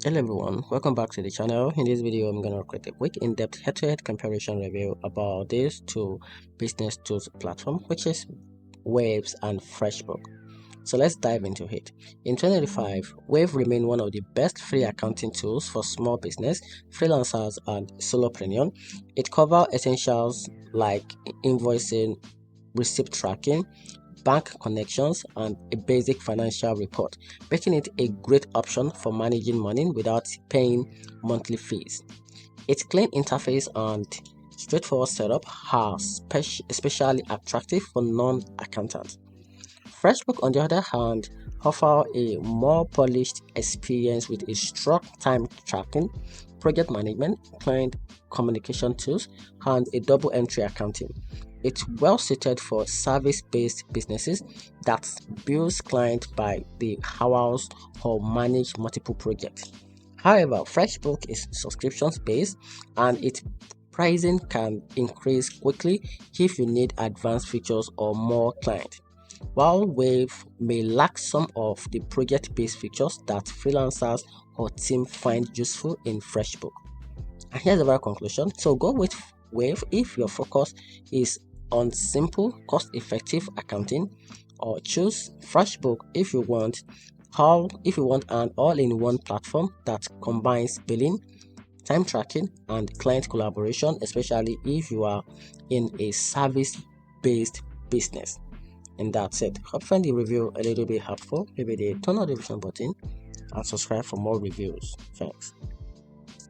Hello everyone, welcome back to the channel. In this video, I'm going to create a quick in-depth head-to-head comparison review about these two business tools platform, which is Waves and FreshBooks. So let's dive into it. In 2025, Wave remained one of the best free accounting tools for small business, freelancers, and solopreneur. It covers essentials like invoicing, receipt tracking, bank connections, and a basic financial report, making it a great option for managing money without paying monthly fees. Its clean interface and straightforward setup are especially attractive for non-accountants. FreshBooks, on the other hand, offer a more polished experience with a strong time tracking, project management, client communication tools, and a double entry accounting. It's well suited for service-based businesses that bills clients by the hours or manage multiple projects. However, FreshBooks is subscriptions-based and its pricing can increase quickly if you need advanced features or more clients. While Wave may lack some of the project-based features that freelancers or team find useful in FreshBooks. And here's the right conclusion. So go with Wave if your focus is on simple, cost-effective accounting, or choose FreshBooks if you want an all-in-one platform that combines billing, time tracking, and client collaboration, especially if you are in a service-based business. And that's it. Hope you find the review a little bit helpful. Maybe turn on the notification button and subscribe for more reviews. Thanks.